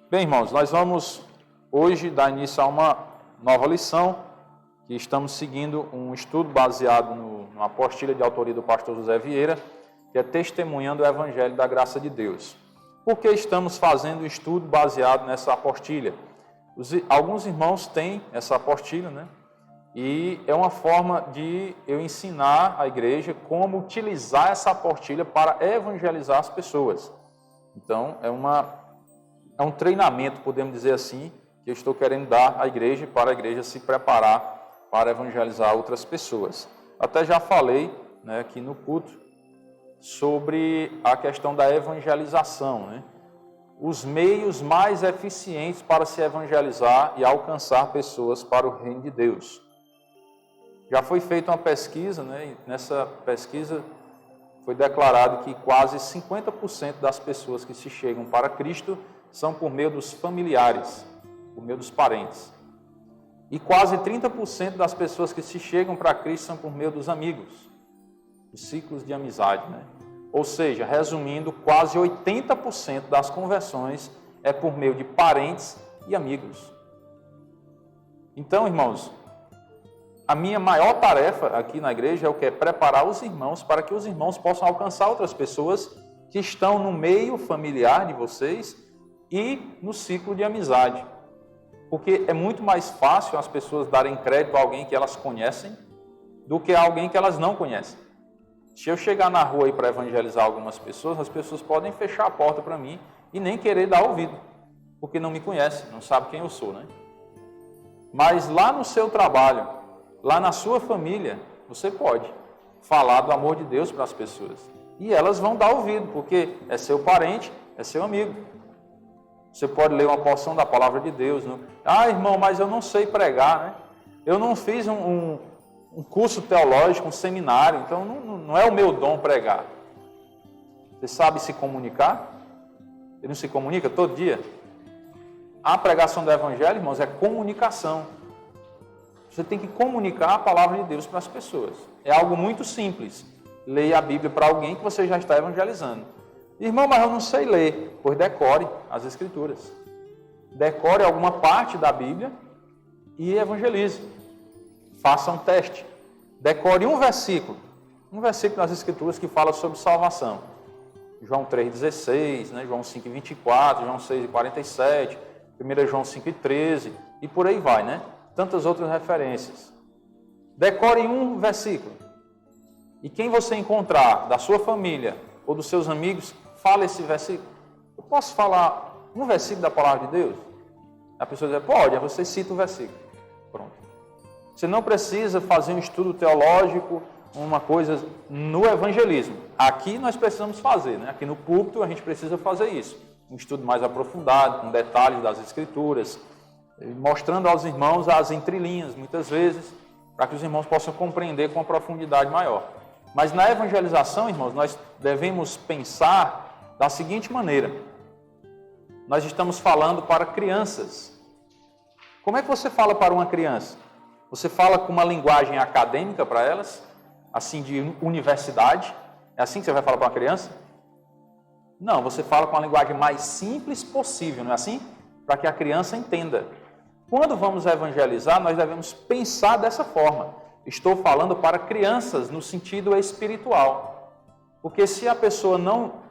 Bem, irmãos, nós vamos hoje dar início a uma nova lição, que estamos seguindo um estudo baseado numa apostila de autoria do pastor José Vieira, que é Testemunhando o Evangelho da Graça de Deus. Por que estamos fazendo um estudo baseado nessa apostila? Alguns irmãos têm essa apostila, né? E é uma forma de eu ensinar a igreja como utilizar essa apostila para evangelizar as pessoas. Então, é um treinamento, podemos dizer assim, que eu estou querendo dar à igreja, para a igreja se preparar para evangelizar outras pessoas. Até já falei, né, aqui no culto sobre a questão da evangelização, né? Os meios mais eficientes para se evangelizar e alcançar pessoas para o reino de Deus. Já foi feita uma pesquisa, né, e nessa pesquisa foi declarado que quase 50% das pessoas que se chegam para Cristo são por meio dos familiares, por meio dos parentes. E quase 30% das pessoas que se chegam para Cristo são por meio dos amigos, os ciclos de amizade, né? Ou seja, resumindo, quase 80% das conversões é por meio de parentes e amigos. Então, irmãos, a minha maior tarefa aqui na igreja é o que? É preparar os irmãos para que os irmãos possam alcançar outras pessoas que estão no meio familiar de vocês e no ciclo de amizade. Porque é muito mais fácil as pessoas darem crédito a alguém que elas conhecem do que a alguém que elas não conhecem. Se eu chegar na rua aí para evangelizar algumas pessoas, as pessoas podem fechar a porta para mim e nem querer dar ouvido, porque não me conhecem, não sabem quem eu sou, né? Mas lá no seu trabalho, lá na sua família, você pode falar do amor de Deus para as pessoas. E elas vão dar ouvido, porque é seu parente, é seu amigo. Você pode ler uma porção da palavra de Deus. Né? Ah, irmão, mas eu não sei pregar, né? Eu não fiz um curso teológico, um seminário, então não é o meu dom pregar. Você sabe se comunicar? Ele não se comunica todo dia? A pregação do Evangelho, irmãos, é comunicação. Você tem que comunicar a palavra de Deus para as pessoas. É algo muito simples. Leia a Bíblia para alguém que você já está evangelizando. Irmão, mas eu não sei ler. Pois decore as Escrituras. Decore alguma parte da Bíblia e evangelize. Faça um teste. Decore um versículo das Escrituras que fala sobre salvação. João 3,16, né? João 5,24, João 6,47, 1 João 5,13 e por aí vai, né? Tantas outras referências. Decore um versículo. E quem você encontrar da sua família ou dos seus amigos, fala esse versículo. Eu posso falar um versículo da palavra de Deus? A pessoa diz, pode, aí você cita o versículo. Pronto. Você não precisa fazer um estudo teológico, uma coisa no evangelismo. Aqui nós precisamos fazer, né? Aqui no púlpito a gente precisa fazer isso. Um estudo mais aprofundado, com detalhes das Escrituras, mostrando aos irmãos as entrelinhas, muitas vezes, para que os irmãos possam compreender com uma profundidade maior. Mas na evangelização, irmãos, nós devemos pensar da seguinte maneira. Nós estamos falando para crianças. Como é que você fala para uma criança? Você fala com uma linguagem acadêmica para elas? Assim, de universidade? É assim que você vai falar para uma criança? Não, você fala com a linguagem mais simples possível, não é assim? Para que a criança entenda. Quando vamos evangelizar, nós devemos pensar dessa forma. Estou falando para crianças no sentido espiritual. Porque se a pessoa não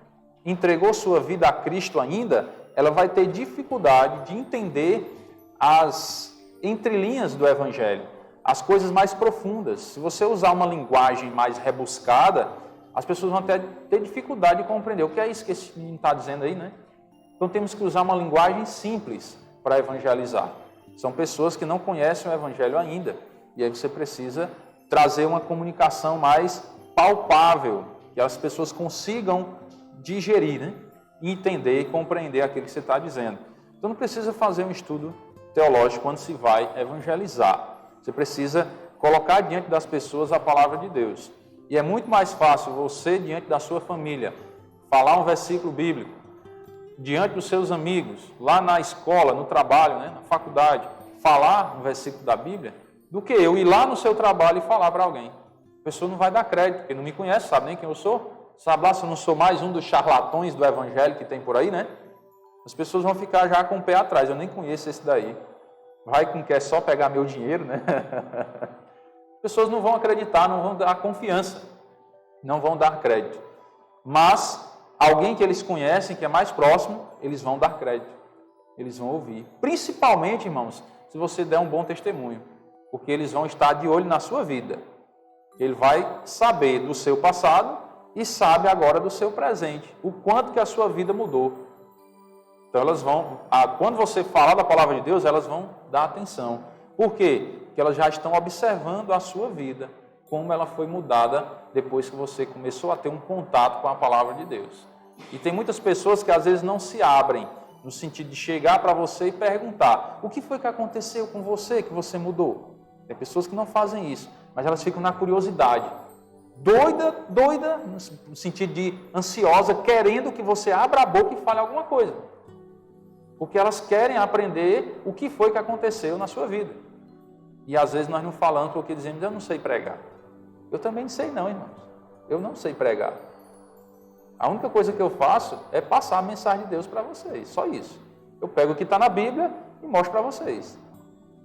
entregou sua vida a Cristo ainda, ela vai ter dificuldade de entender as entrelinhas do Evangelho, as coisas mais profundas. Se você usar uma linguagem mais rebuscada, as pessoas vão ter dificuldade de compreender. O que é isso que esse menino está dizendo aí, né? Então temos que usar uma linguagem simples para evangelizar. São pessoas que não conhecem o Evangelho ainda. E aí você precisa trazer uma comunicação mais palpável, que as pessoas consigam digerir, né? Entender e compreender aquilo que você está dizendo. Então não precisa fazer um estudo teológico quando se vai evangelizar. Você precisa colocar diante das pessoas a palavra de Deus. E é muito mais fácil você, diante da sua família, falar um versículo bíblico, diante dos seus amigos, lá na escola, no trabalho, né? Na faculdade, falar um versículo da Bíblia, do que eu ir lá no seu trabalho e falar para alguém. A pessoa não vai dar crédito, porque não me conhece, sabe nem quem eu sou. Sabe lá se eu não sou mais um dos charlatões do Evangelho que tem por aí, né? As pessoas vão ficar já com o pé atrás. Eu nem conheço esse daí. Vai com quer só pegar meu dinheiro, né? As pessoas não vão acreditar, não vão dar confiança, não vão dar crédito. Mas alguém que eles conhecem, que é mais próximo, eles vão dar crédito. Eles vão ouvir. Principalmente, irmãos, se você der um bom testemunho. Porque eles vão estar de olho na sua vida. Ele vai saber do seu passado e sabe agora do seu presente. O quanto que a sua vida mudou. Então elas vão, quando você falar da palavra de Deus, elas vão dar atenção. Por quê? Porque elas já estão observando a sua vida, como ela foi mudada depois que você começou a ter um contato com a palavra de Deus. E tem muitas pessoas que às vezes não se abrem, no sentido de chegar para você e perguntar: o que foi que aconteceu com você, que você mudou? Tem pessoas que não fazem isso, mas elas ficam na curiosidade. Doida, no sentido de ansiosa, querendo que você abra a boca e fale alguma coisa. Porque elas querem aprender o que foi que aconteceu na sua vida. E às vezes nós não falamos porque dizemos: eu não sei pregar. Eu também não sei não, irmãos. Eu não sei pregar. A única coisa que eu faço é passar a mensagem de Deus para vocês. Só isso. Eu pego o que está na Bíblia e mostro para vocês.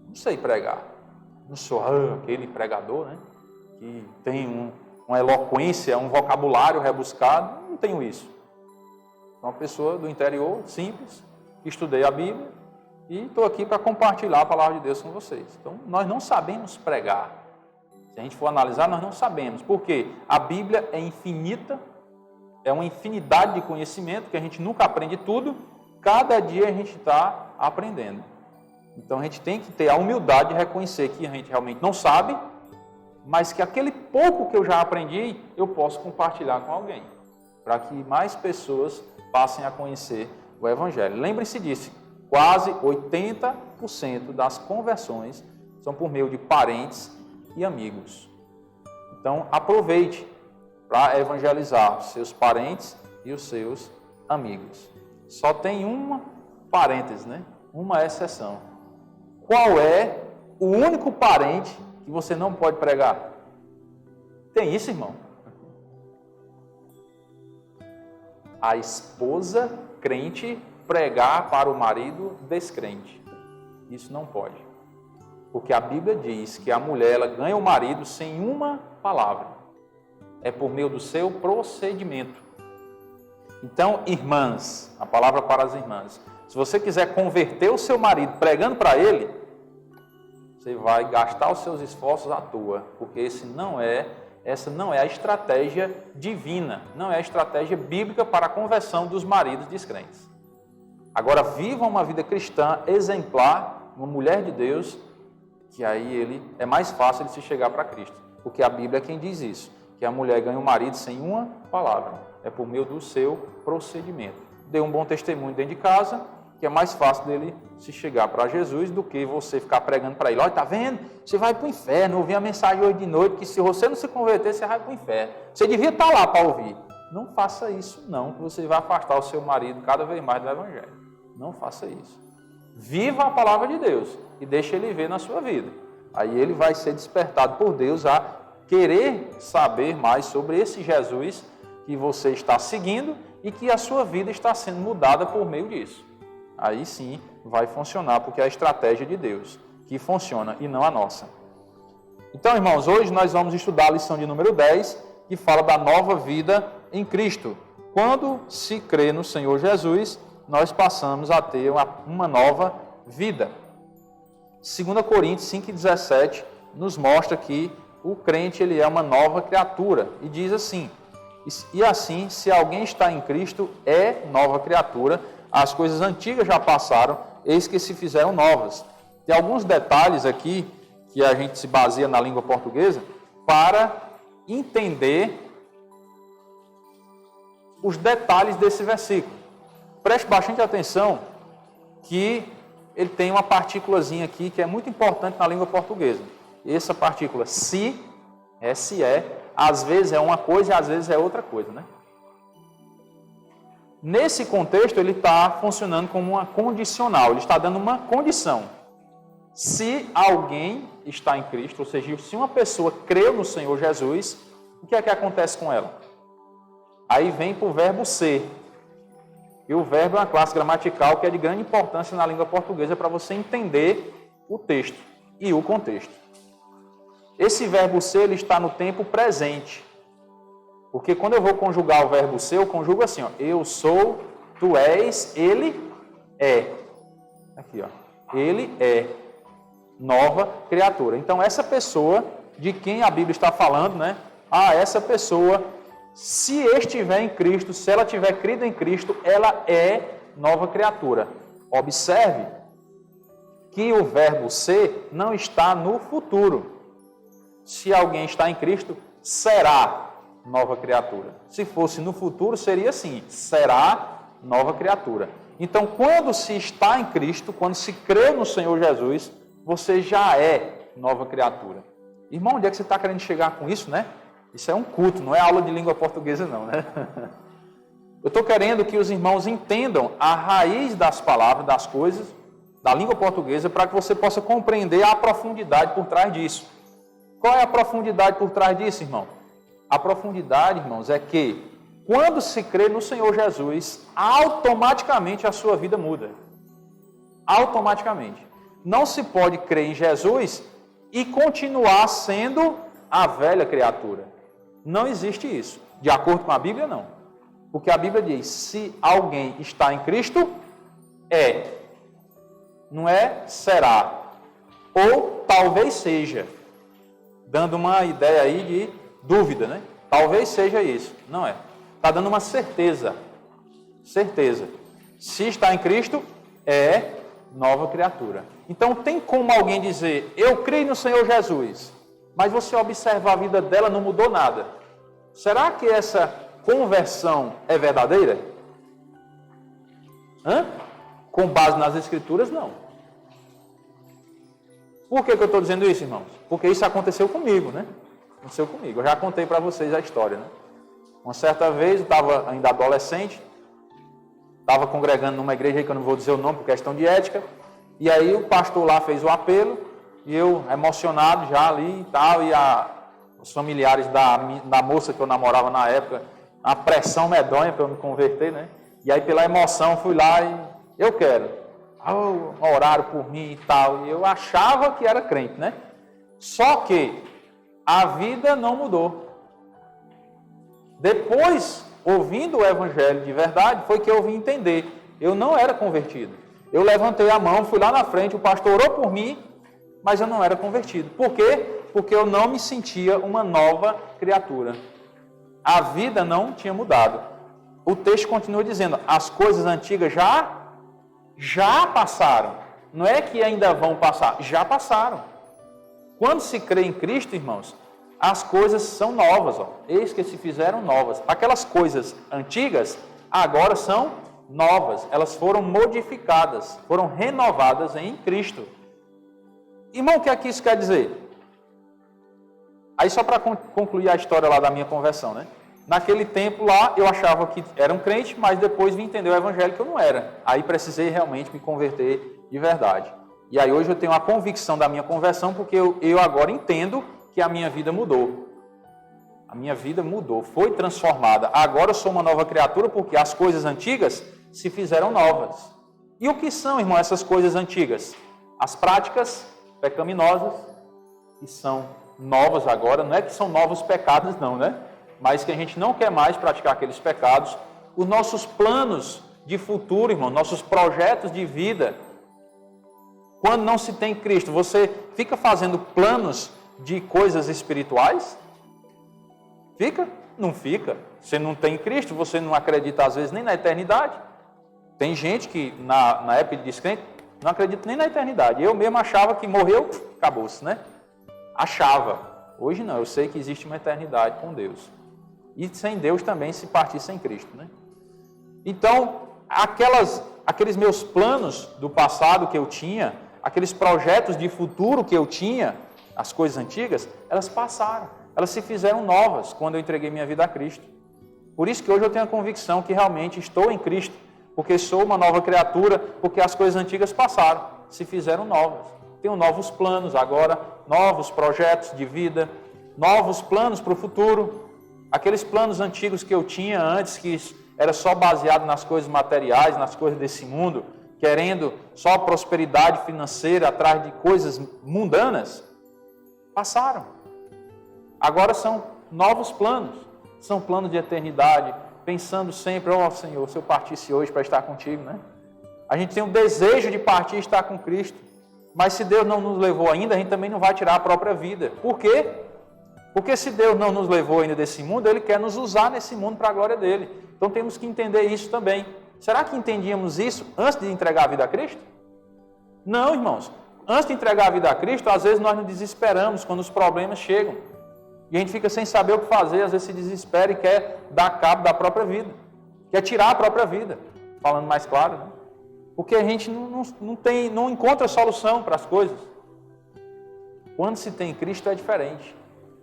Não sei pregar. Não sou aquele pregador, né? Que tem uma eloquência, um vocabulário rebuscado. Não tenho isso. Sou uma pessoa do interior, simples. Estudei a Bíblia e estou aqui para compartilhar a palavra de Deus com vocês. Então, nós não sabemos pregar. Se a gente for analisar, nós não sabemos. Por quê? A Bíblia é infinita, é uma infinidade de conhecimento, que a gente nunca aprende tudo. Cada dia a gente está aprendendo. Então, a gente tem que ter a humildade de reconhecer que a gente realmente não sabe, mas que aquele pouco que eu já aprendi, eu posso compartilhar com alguém, para que mais pessoas passem a conhecer o Evangelho. Lembre-se disso, quase 80% das conversões são por meio de parentes e amigos. Então, aproveite para evangelizar os seus parentes e os seus amigos. Só tem uma parêntese, né? Uma exceção. Qual é o único parente que você não pode pregar? Tem isso, irmão? A esposa crente pregar para o marido descrente. Isso não pode. Porque a Bíblia diz que a mulher ela ganha o marido sem uma palavra. É por meio do seu procedimento. Então, irmãs, a palavra para as irmãs. Se você quiser converter o seu marido pregando para ele, você vai gastar os seus esforços à toa. Porque essa não é a estratégia divina, não é a estratégia bíblica para a conversão dos maridos descrentes. Agora, viva uma vida cristã exemplar, uma mulher de Deus, que aí é mais fácil de se chegar para Cristo. Porque a Bíblia é quem diz isso, que a mulher ganha o marido sem uma palavra. É por meio do seu procedimento. Dê um bom testemunho dentro de casa, que é mais fácil dele se chegar para Jesus do que você ficar pregando para ele. Olha, está vendo? Você vai para o inferno. Eu ouvi a mensagem hoje de noite que se você não se converter, você vai para o inferno. Você devia estar lá para ouvir. Não faça isso não, que você vai afastar o seu marido cada vez mais do Evangelho. Não faça isso. Viva a palavra de Deus e deixe ele ver na sua vida. Aí ele vai ser despertado por Deus a querer saber mais sobre esse Jesus que você está seguindo e que a sua vida está sendo mudada por meio disso. Aí sim vai funcionar, porque é a estratégia de Deus que funciona e não a nossa. Então, irmãos, hoje nós vamos estudar a lição de número 10, que fala da nova vida em Cristo. Quando se crê no Senhor Jesus, nós passamos a ter uma nova vida. 2 Coríntios 5,17 nos mostra que o crente ele é uma nova criatura. E diz assim: e assim, se alguém está em Cristo, é nova criatura. As coisas antigas já passaram, eis que se fizeram novas. Tem alguns detalhes aqui, que a gente se baseia na língua portuguesa, para entender os detalhes desse versículo. Preste bastante atenção que ele tem uma partículazinha aqui que é muito importante na língua portuguesa. Essa partícula se, S-E, às vezes é uma coisa e às vezes é outra coisa, né? Nesse contexto, ele está funcionando como uma condicional, ele está dando uma condição. Se alguém está em Cristo, ou seja, se uma pessoa creu no Senhor Jesus, o que é que acontece com ela? Aí vem para o verbo ser. E o verbo é uma classe gramatical que é de grande importância na língua portuguesa para você entender o texto e o contexto. Esse verbo ser, ele está no tempo presente. Porque quando eu vou conjugar o verbo ser, eu conjugo assim, ó, eu sou, tu és, ele é. Aqui, ó, ele é nova criatura. Então, essa pessoa de quem a Bíblia está falando, né? Essa pessoa, se estiver em Cristo, se ela tiver crido em Cristo, ela é nova criatura. Observe que o verbo ser não está no futuro. Se alguém está em Cristo, será nova criatura. Se fosse no futuro, seria assim, será nova criatura. Então, quando se está em Cristo, quando se crê no Senhor Jesus, você já é nova criatura. Irmão, onde é que você está querendo chegar com isso, né? Isso é um culto, não é aula de língua portuguesa não, né? Eu estou querendo que os irmãos entendam a raiz das palavras, das coisas, da língua portuguesa, para que você possa compreender a profundidade por trás disso. Qual é a profundidade por trás disso, irmão? A profundidade, irmãos, é que quando se crê no Senhor Jesus, automaticamente a sua vida muda. Automaticamente. Não se pode crer em Jesus e continuar sendo a velha criatura. Não existe isso. De acordo com a Bíblia, não. Porque a Bíblia diz, se alguém está em Cristo, é. Não é será. Ou talvez seja. Dando uma ideia aí de dúvida, né? Talvez seja isso. Não é. Está dando uma certeza. Certeza. Se está em Cristo, é nova criatura. Então, tem como alguém dizer, eu creio no Senhor Jesus, mas você observar a vida dela, não mudou nada. Será que essa conversão é verdadeira? Com base nas Escrituras, não. Por que eu estou dizendo isso, irmãos? Porque isso aconteceu comigo, né? Aconteceu comigo. Eu já contei para vocês a história, né? Uma certa vez, eu estava ainda adolescente, estava congregando numa igreja aí que eu não vou dizer o nome por questão de ética, e aí o pastor lá fez o apelo, e eu, emocionado já ali e tal, e os familiares da moça que eu namorava na época, a pressão medonha para eu me converter, né? E aí pela emoção fui lá e eu quero. Oraram por mim e tal, e eu achava que era crente, né? Só que a vida não mudou. Depois, ouvindo o evangelho de verdade, foi que eu vim entender. Eu não era convertido. Eu levantei a mão, fui lá na frente, o pastor orou por mim, mas eu não era convertido. Por quê? Porque eu não me sentia uma nova criatura. A vida não tinha mudado. O texto continua dizendo, as coisas antigas já passaram. Não é que ainda vão passar, já passaram. Quando se crê em Cristo, irmãos, as coisas são novas, ó. Eis que se fizeram novas. Aquelas coisas antigas agora são novas. Elas foram modificadas, foram renovadas em Cristo. Irmão, o que é que isso quer dizer? Aí só para concluir a história lá da minha conversão, né? Naquele tempo lá, eu achava que era um crente, mas depois vim entender o evangelho que eu não era. Aí precisei realmente me converter de verdade. E aí hoje eu tenho a convicção da minha conversão, porque eu agora entendo que a minha vida mudou. A minha vida mudou, foi transformada. Agora eu sou uma nova criatura, porque as coisas antigas se fizeram novas. E o que são, irmão, essas coisas antigas? As práticas pecaminosas, que são novas agora. Não é que são novos pecados, não, né? Mas que a gente não quer mais praticar aqueles pecados. Os nossos planos de futuro, irmão, nossos projetos de vida. Quando não se tem Cristo, você fica fazendo planos de coisas espirituais? Fica? Não fica. Você não tem Cristo, você não acredita às vezes nem na eternidade. Tem gente que na época de descrente não acredita nem na eternidade. Eu mesmo achava que morreu, acabou-se, né? Achava. Hoje não, eu sei que existe uma eternidade com Deus. E sem Deus também se partir sem Cristo, né? Então, aqueles meus planos do passado que eu tinha, aqueles projetos de futuro que eu tinha, as coisas antigas, elas passaram. Elas se fizeram novas quando eu entreguei minha vida a Cristo. Por isso que hoje eu tenho a convicção que realmente estou em Cristo, porque sou uma nova criatura, porque as coisas antigas passaram, se fizeram novas. Tenho novos planos agora, novos projetos de vida, novos planos para o futuro. Aqueles planos antigos que eu tinha antes, que era só baseado nas coisas materiais, nas coisas desse mundo, querendo só prosperidade financeira atrás de coisas mundanas, passaram. Agora são novos planos, são planos de eternidade, pensando sempre, ó Senhor, se eu partisse hoje para estar contigo, né? A gente tem um desejo de partir e estar com Cristo, mas se Deus não nos levou ainda, a gente também não vai tirar a própria vida. Por quê? Porque se Deus não nos levou ainda desse mundo, Ele quer nos usar nesse mundo para a glória dEle. Então temos que entender isso também. Será que entendíamos isso antes de entregar a vida a Cristo? Não, irmãos. Antes de entregar a vida a Cristo, às vezes nós nos desesperamos quando os problemas chegam. E a gente fica sem saber o que fazer, às vezes se desespera e quer dar cabo da própria vida. Quer tirar a própria vida. Falando mais claro, né? Porque a gente não encontra solução para as coisas. Quando se tem Cristo é diferente.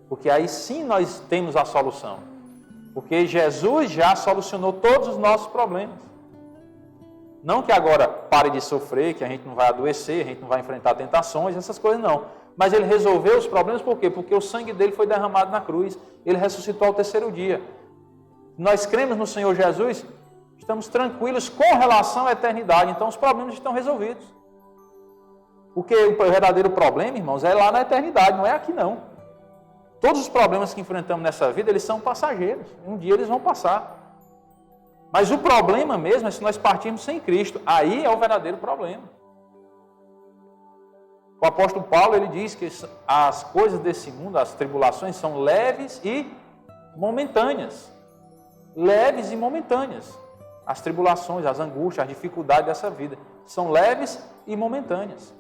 Porque aí sim nós temos a solução. Porque Jesus já solucionou todos os nossos problemas. Não que agora pare de sofrer, que a gente não vai adoecer, a gente não vai enfrentar tentações, essas coisas não. Mas Ele resolveu os problemas por quê? Porque o sangue dele foi derramado na cruz. Ele ressuscitou ao terceiro dia. Nós cremos no Senhor Jesus, estamos tranquilos com relação à eternidade. Então os problemas estão resolvidos. Porque o verdadeiro problema, irmãos, é lá na eternidade, não é aqui não. Todos os problemas que enfrentamos nessa vida, eles são passageiros. Um dia eles vão passar. Mas o problema mesmo é se nós partirmos sem Cristo. Aí é o verdadeiro problema. O apóstolo Paulo, ele diz que as coisas desse mundo, as tribulações, são leves e momentâneas. Leves e momentâneas. As tribulações, as angústias, as dificuldades dessa vida são leves e momentâneas.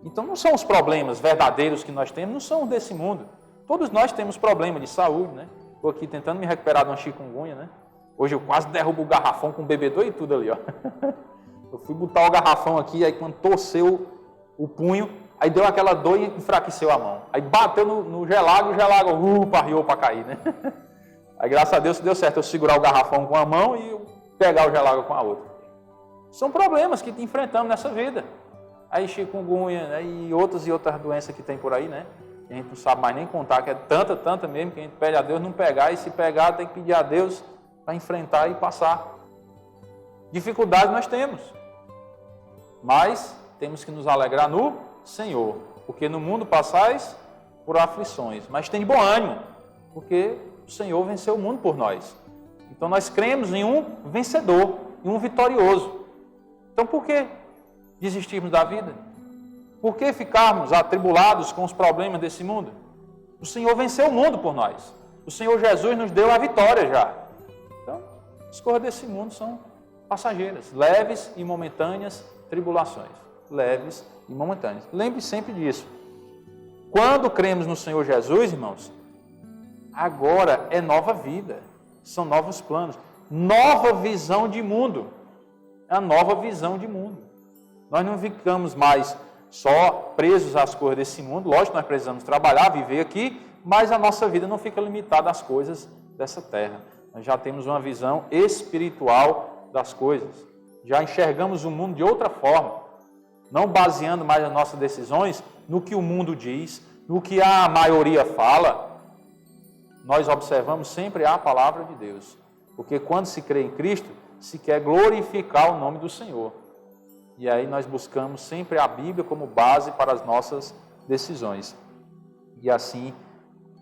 Então não são os problemas verdadeiros que nós temos, não são desse mundo. Todos nós temos problema de saúde, né? Estou aqui tentando me recuperar de uma chikungunya, né? Hoje eu quase derrubo o garrafão com o bebedouro e tudo ali, ó. Eu fui botar o garrafão aqui, aí quando torceu o punho, aí deu aquela dor e enfraqueceu a mão. Aí bateu no gelago, o gelago parriou para cair, né? Aí graças a Deus deu certo eu segurar o garrafão com a mão e eu pegar o gelago com a outra. São problemas que enfrentamos nessa vida. Aí chikungunya, né? E outras doenças que tem por aí, né? A gente não sabe mais nem contar, que é tanta mesmo, que a gente pede a Deus não pegar, e se pegar tem que pedir a Deus para enfrentar e passar. Dificuldade nós temos, mas temos que nos alegrar no Senhor, porque no mundo passais por aflições, mas tem de bom ânimo, porque o Senhor venceu o mundo por nós. Então nós cremos em um vencedor, em um vitorioso. Então por que desistirmos da vida? Por que ficarmos atribulados com os problemas desse mundo? O Senhor venceu o mundo por nós. O Senhor Jesus nos deu a vitória já. Então, as coisas desse mundo são passageiras, leves e momentâneas tribulações. Leves e momentâneas. Lembre sempre disso. Quando cremos no Senhor Jesus, irmãos, agora é nova vida. São novos planos. Nova visão de mundo. É a nova visão de mundo. Nós não ficamos mais só presos às coisas desse mundo. Lógico, nós precisamos trabalhar, viver aqui, mas a nossa vida não fica limitada às coisas dessa terra. Nós já temos uma visão espiritual das coisas. Já enxergamos o mundo de outra forma, não baseando mais as nossas decisões no que o mundo diz, no que a maioria fala. Nós observamos sempre a palavra de Deus, porque quando se crê em Cristo, se quer glorificar o nome do Senhor. E aí nós buscamos sempre a Bíblia como base para as nossas decisões. E assim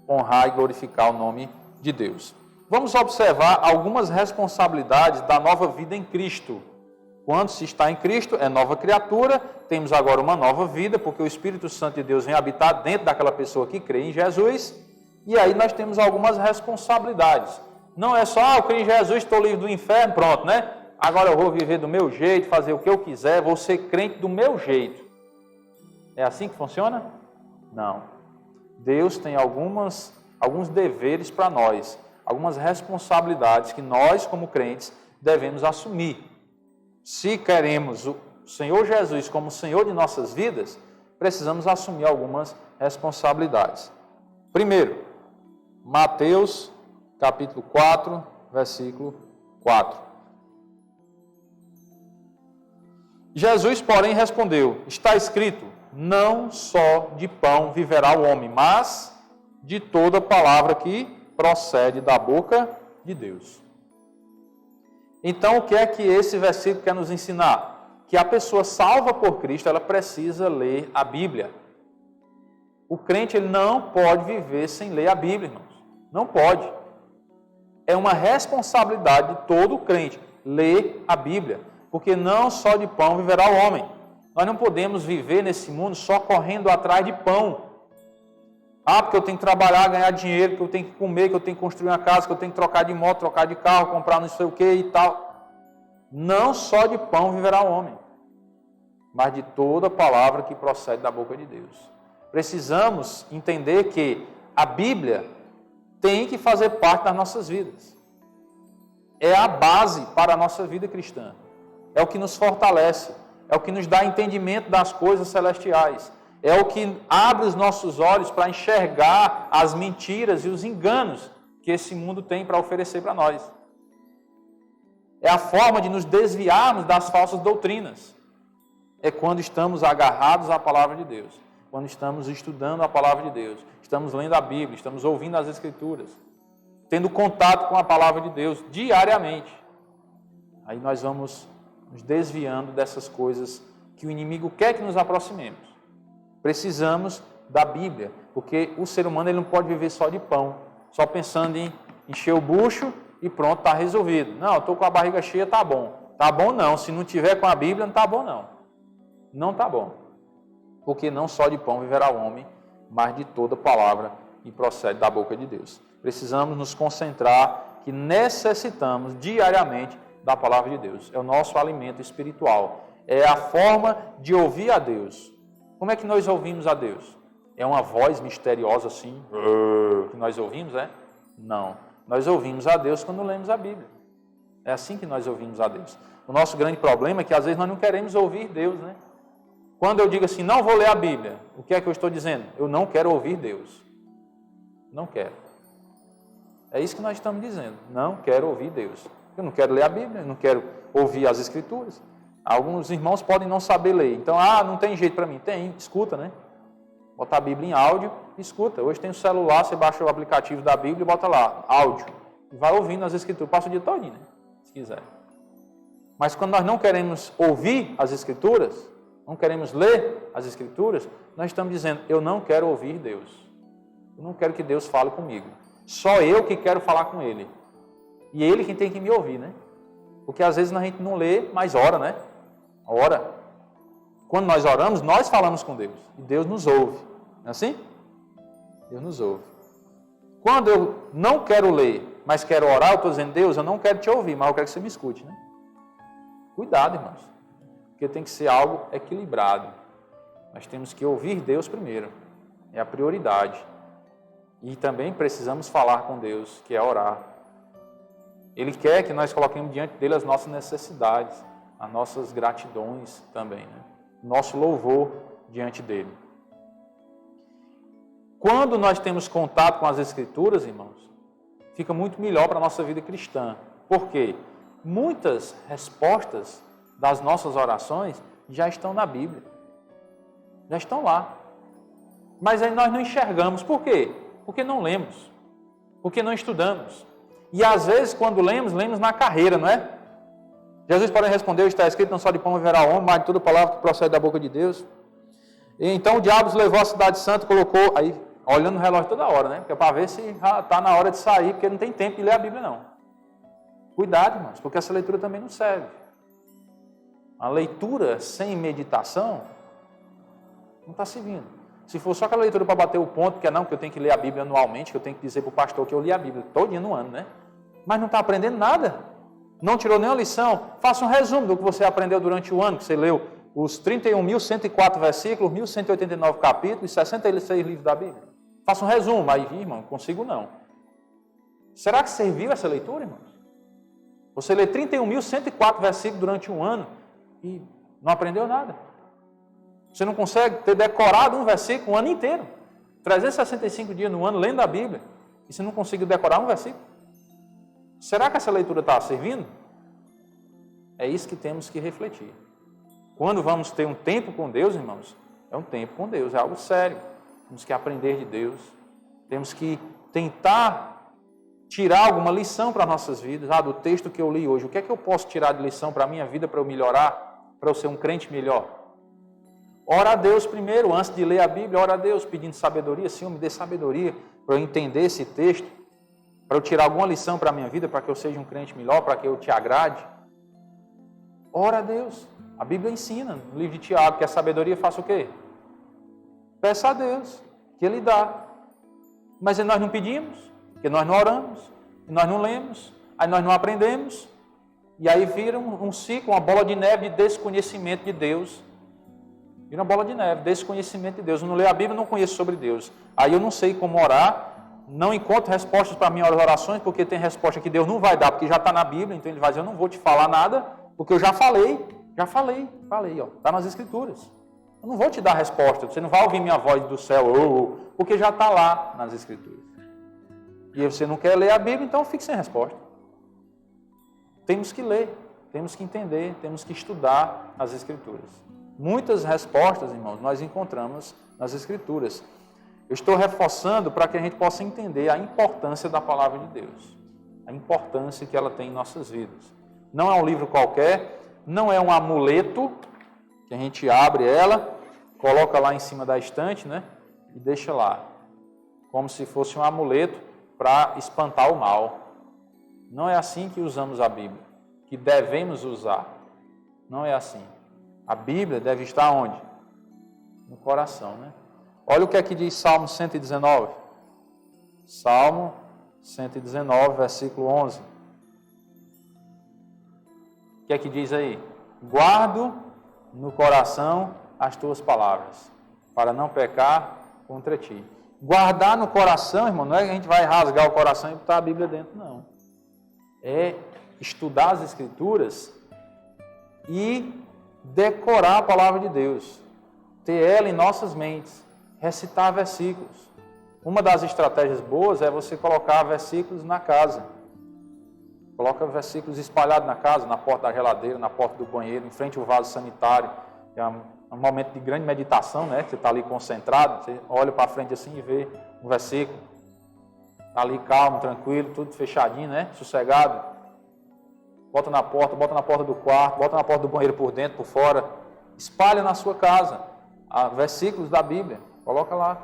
honrar e glorificar o nome de Deus. Vamos observar algumas responsabilidades da nova vida em Cristo. Quando se está em Cristo, é nova criatura, temos agora uma nova vida, porque o Espírito Santo de Deus vem habitar dentro daquela pessoa que crê em Jesus. E aí nós temos algumas responsabilidades. Não é só, eu creio em Jesus, estou livre do inferno, pronto, né? Agora eu vou viver do meu jeito, fazer o que eu quiser, vou ser crente do meu jeito. É assim que funciona? Não. Deus tem alguns deveres para nós, algumas responsabilidades que nós, como crentes, devemos assumir. Se queremos o Senhor Jesus como Senhor de nossas vidas, precisamos assumir algumas responsabilidades. Primeiro, Mateus capítulo 4, versículo 4. Jesus, porém, respondeu, está escrito, não só de pão viverá o homem, mas de toda palavra que procede da boca de Deus. Então, o que é que esse versículo quer nos ensinar? Que a pessoa salva por Cristo, ela precisa ler a Bíblia. O crente ele não pode viver sem ler a Bíblia, irmãos. Não pode. É uma responsabilidade de todo crente ler a Bíblia. Porque não só de pão viverá o homem. Nós não podemos viver nesse mundo só correndo atrás de pão. Ah, porque eu tenho que trabalhar, ganhar dinheiro, porque eu tenho que comer, que eu tenho que construir uma casa, que eu tenho que trocar de moto, trocar de carro, comprar não sei o que e tal. Não só de pão viverá o homem, mas de toda palavra que procede da boca de Deus. Precisamos entender que a Bíblia tem que fazer parte das nossas vidas. É a base para a nossa vida cristã. É o que nos fortalece. É o que nos dá entendimento das coisas celestiais. É o que abre os nossos olhos para enxergar as mentiras e os enganos que esse mundo tem para oferecer para nós. É a forma de nos desviarmos das falsas doutrinas. É quando estamos agarrados à palavra de Deus. Quando estamos estudando a palavra de Deus. Estamos lendo a Bíblia, estamos ouvindo as Escrituras. Tendo contato com a palavra de Deus diariamente. Aí nós vamos nos desviando dessas coisas que o inimigo quer que nos aproximemos. Precisamos da Bíblia, porque o ser humano ele não pode viver só de pão, só pensando em encher o bucho e pronto, está resolvido. Não, eu estou com a barriga cheia, tá bom. Tá bom não, se não tiver com a Bíblia, não tá bom não. Não tá bom. Porque não só de pão viverá o homem, mas de toda palavra que procede da boca de Deus. Precisamos nos concentrar que necessitamos diariamente da palavra de Deus. É o nosso alimento espiritual. É a forma de ouvir a Deus. Como é que nós ouvimos a Deus? É uma voz misteriosa assim, que nós ouvimos, é? Não. Nós ouvimos a Deus quando lemos a Bíblia. É assim que nós ouvimos a Deus. O nosso grande problema é que às vezes nós não queremos ouvir Deus, né? Quando eu digo assim, não vou ler a Bíblia, o que é que eu estou dizendo? Eu não quero ouvir Deus. Não quero. É isso que nós estamos dizendo. Não quero ouvir Deus. Eu não quero ler a Bíblia, eu não quero ouvir as Escrituras. Alguns irmãos podem não saber ler. Então, não tem jeito para mim. Tem, escuta, né? Bota a Bíblia em áudio, escuta. Hoje tem o celular, você baixa o aplicativo da Bíblia e bota lá, áudio. E vai ouvindo as Escrituras. Passa o dia todinho, né? Se quiser. Mas quando nós não queremos ouvir as Escrituras, não queremos ler as Escrituras, nós estamos dizendo, eu não quero ouvir Deus. Eu não quero que Deus fale comigo. Só eu que quero falar com Ele. E Ele quem tem que me ouvir, né? Porque às vezes a gente não lê, mas ora, né? Ora. Quando nós oramos, nós falamos com Deus. E Deus nos ouve. Não é assim? Deus nos ouve. Quando eu não quero ler, mas quero orar, eu estou dizendo, Deus, eu não quero te ouvir, mas eu quero que você me escute, né? Cuidado, irmãos. Porque tem que ser algo equilibrado. Nós temos que ouvir Deus primeiro. É a prioridade. E também precisamos falar com Deus, que é orar. Ele quer que nós coloquemos diante dele as nossas necessidades, as nossas gratidões também, né? Nosso louvor diante dele. Quando nós temos contato com as Escrituras, irmãos, fica muito melhor para a nossa vida cristã. Por quê? Muitas respostas das nossas orações já estão na Bíblia. Já estão lá. Mas aí nós não enxergamos. Por quê? Porque não lemos. Porque não estudamos. E às vezes, quando lemos na carreira, não é? Jesus pode responder, está escrito, não só de pão viverá o homem, mas de toda palavra que procede da boca de Deus. E então o diabo levou a cidade santa, colocou, aí olhando o relógio toda hora, né? Porque é para ver se está na hora de sair, porque não tem tempo de ler a Bíblia, não. Cuidado, irmãos, porque essa leitura também não serve. A leitura sem meditação não está servindo. Se for só aquela leitura para bater o ponto, que eu tenho que ler a Bíblia anualmente, que eu tenho que dizer para o pastor que eu li a Bíblia todo dia no ano, né? Mas não está aprendendo nada. Não tirou nenhuma lição. Faça um resumo do que você aprendeu durante o ano, que você leu os 31.104 versículos, 1.189 capítulos e 66 livros da Bíblia. Faça um resumo. Aí, irmão, não consigo não. Será que serviu essa leitura, irmãos? Você lê 31.104 versículos durante um ano e não aprendeu nada. Você não consegue ter decorado um versículo o ano inteiro. 365 dias no ano lendo a Bíblia. E você não conseguiu decorar um versículo. Será que essa leitura está servindo? É isso que temos que refletir. Quando vamos ter um tempo com Deus, irmãos, é um tempo com Deus, é algo sério. Temos que aprender de Deus. Temos que tentar tirar alguma lição para as nossas vidas. Do texto que eu li hoje, o que é que eu posso tirar de lição para a minha vida, para eu melhorar, para eu ser um crente melhor? Ora a Deus primeiro, antes de ler a Bíblia, ora a Deus pedindo sabedoria. Senhor, me dê sabedoria para eu entender esse texto, para eu tirar alguma lição para a minha vida, para que eu seja um crente melhor, para que eu te agrade. Ora a Deus. A Bíblia ensina, no livro de Tiago, que a sabedoria faça o quê? Peça a Deus, que Ele dá. Mas nós não pedimos, porque nós não oramos, nós não lemos, aí nós não aprendemos, e aí vira um ciclo, uma bola de neve de desconhecimento de Deus. Vira uma bola de neve, desconhecimento de Deus. Eu não leio a Bíblia, não conheço sobre Deus. Aí eu não sei como orar, não encontro respostas para minhas orações, porque tem resposta que Deus não vai dar, porque já está na Bíblia, então Ele vai dizer, eu não vou te falar nada, porque eu já falei, está nas Escrituras. Eu não vou te dar resposta, você não vai ouvir minha voz do céu, porque já está lá nas Escrituras. E você não quer ler a Bíblia, então fique sem resposta. Temos que ler, temos que entender, temos que estudar as Escrituras. Muitas respostas, irmãos, nós encontramos nas Escrituras. Eu estou reforçando para que a gente possa entender a importância da Palavra de Deus, a importância que ela tem em nossas vidas. Não é um livro qualquer, não é um amuleto, que a gente abre ela, coloca lá em cima da estante, né? E deixa lá, como se fosse um amuleto para espantar o mal. Não é assim que usamos a Bíblia, que devemos usar. Não é assim. A Bíblia deve estar onde? No coração, né? Olha o que é que diz Salmo 119. Salmo 119, versículo 11. O que é que diz aí? Guardo no coração as tuas palavras, para não pecar contra ti. Guardar no coração, irmão, não é que a gente vai rasgar o coração e botar a Bíblia dentro, não. É estudar as Escrituras e decorar a palavra de Deus. Ter ela em nossas mentes. Recitar versículos. Uma das estratégias boas é você colocar versículos na casa. Coloca versículos espalhados na casa, na porta da geladeira, na porta do banheiro, em frente ao vaso sanitário. É um momento de grande meditação, né? Você está ali concentrado, você olha para frente assim e vê um versículo. Está ali calmo, tranquilo, tudo fechadinho, né? Sossegado. Bota na porta do quarto, bota na porta do banheiro por dentro, por fora. Espalha na sua casa versículos da Bíblia. Coloca lá.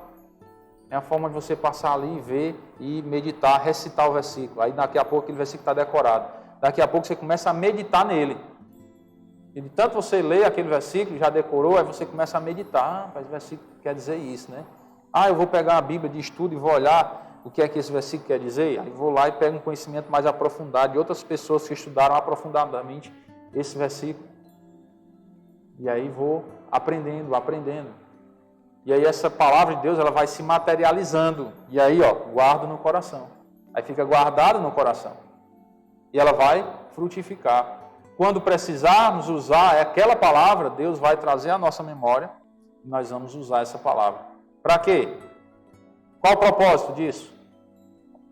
É a forma de você passar ali, ver e meditar, recitar o versículo. Aí daqui a pouco aquele versículo está decorado. Daqui a pouco você começa a meditar nele. E de tanto você lê aquele versículo, já decorou, aí você começa a meditar. Mas o versículo quer dizer isso, né? Eu vou pegar a Bíblia de estudo e vou olhar o que é que esse versículo quer dizer. Aí vou lá e pego um conhecimento mais aprofundado de outras pessoas que estudaram aprofundadamente esse versículo. E aí vou aprendendo. E aí essa palavra de Deus, ela vai se materializando. E aí, guardo no coração. Aí fica guardado no coração. E ela vai frutificar. Quando precisarmos usar aquela palavra, Deus vai trazer à nossa memória e nós vamos usar essa palavra. Para quê? Qual o propósito disso?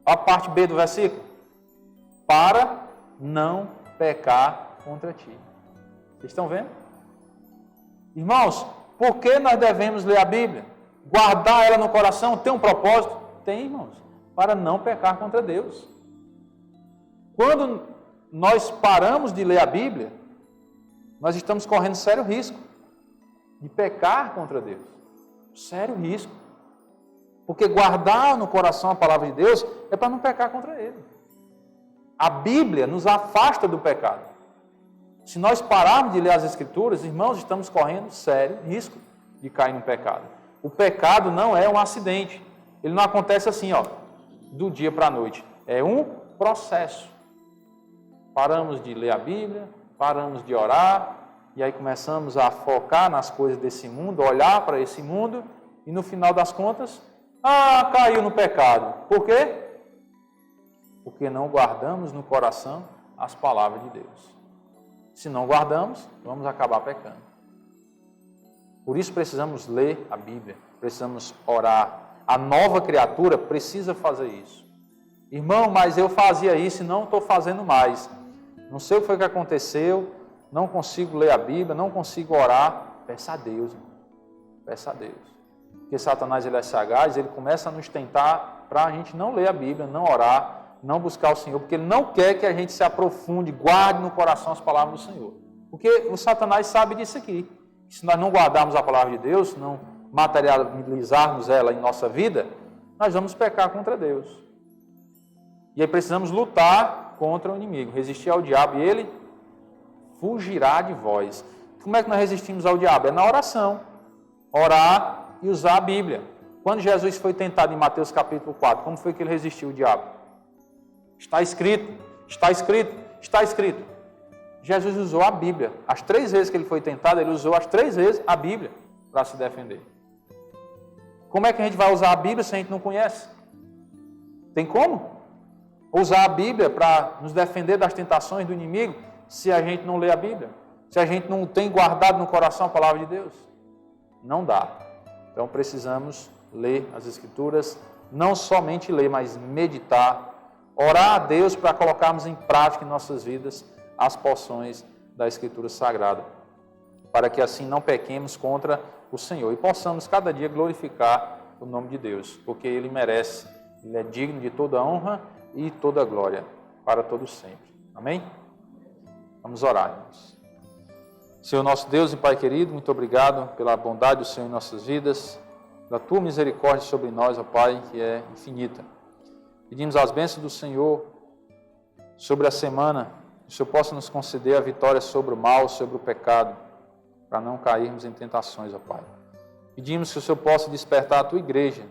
A parte B do versículo. Para não pecar contra ti. Vocês estão vendo? Irmãos, por que nós devemos ler a Bíblia? Guardar ela no coração tem um propósito? Tem, irmãos. Para não pecar contra Deus. Quando nós paramos de ler a Bíblia, nós estamos correndo sério risco de pecar contra Deus. Sério risco. Porque guardar no coração a palavra de Deus é para não pecar contra Ele. A Bíblia nos afasta do pecado. Se nós pararmos de ler as Escrituras, irmãos, estamos correndo sério risco de cair no pecado. O pecado não é um acidente. Ele não acontece assim, do dia para a noite. É um processo. Paramos de ler a Bíblia, paramos de orar, e aí começamos a focar nas coisas desse mundo, olhar para esse mundo, e no final das contas, caiu no pecado. Por quê? Porque não guardamos no coração as palavras de Deus. Se não guardamos, vamos acabar pecando. Por isso precisamos ler a Bíblia, precisamos orar. A nova criatura precisa fazer isso. Irmão, mas eu fazia isso e não estou fazendo mais. Não sei o que foi que aconteceu, não consigo ler a Bíblia, não consigo orar. Peça a Deus, irmão. Peça a Deus. Porque Satanás ele é sagaz, ele começa a nos tentar para a gente não ler a Bíblia, não orar, não buscar o Senhor, porque Ele não quer que a gente se aprofunde, guarde no coração as palavras do Senhor. Porque o Satanás sabe disso aqui. Se nós não guardarmos a palavra de Deus, não materializarmos ela em nossa vida, nós vamos pecar contra Deus. E aí precisamos lutar contra o inimigo, resistir ao diabo e ele fugirá de vós. Como é que nós resistimos ao diabo? É na oração. Orar e usar a Bíblia. Quando Jesus foi tentado em Mateus capítulo 4, como foi que ele resistiu ao diabo? Está escrito, está escrito, está escrito. Jesus usou a Bíblia. As 3 vezes que ele foi tentado, ele usou as 3 vezes a Bíblia para se defender. Como é que a gente vai usar a Bíblia se a gente não conhece? Tem como? Usar a Bíblia para nos defender das tentações do inimigo se a gente não lê a Bíblia? Se a gente não tem guardado no coração a palavra de Deus? Não dá. Então precisamos ler as Escrituras, não somente ler, mas meditar, orar a Deus para colocarmos em prática em nossas vidas as porções da Escritura Sagrada, para que assim não pequemos contra o Senhor e possamos cada dia glorificar o nome de Deus, porque Ele merece, Ele é digno de toda honra e toda glória, para todos sempre. Amém? Vamos orar, irmãos. Senhor nosso Deus e Pai querido, muito obrigado pela bondade do Senhor em nossas vidas, pela Tua misericórdia sobre nós, ó Pai, que é infinita. Pedimos as bênçãos do Senhor sobre a semana, que o Senhor possa nos conceder a vitória sobre o mal, sobre o pecado, para não cairmos em tentações, ó Pai. Pedimos que o Senhor possa despertar a Tua igreja,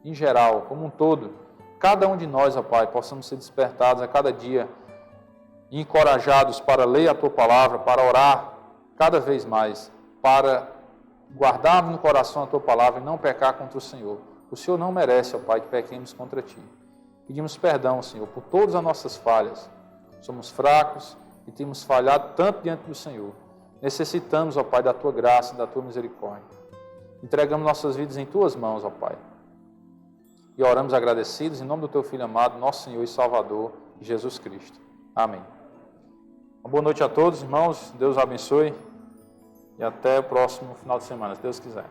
em geral, como um todo, cada um de nós, ó Pai, possamos ser despertados a cada dia, e encorajados para ler a Tua palavra, para orar cada vez mais, para guardarmos no coração a Tua palavra e não pecar contra o Senhor. O Senhor não merece, ó Pai, que pequemos contra Ti. Pedimos perdão, Senhor, por todas as nossas falhas. Somos fracos e temos falhado tanto diante do Senhor. Necessitamos, ó Pai, da Tua graça e da Tua misericórdia. Entregamos nossas vidas em Tuas mãos, ó Pai. E oramos agradecidos em nome do Teu Filho amado, nosso Senhor e Salvador, Jesus Cristo. Amém. Uma boa noite a todos, irmãos. Deus abençoe. E até o próximo final de semana, se Deus quiser.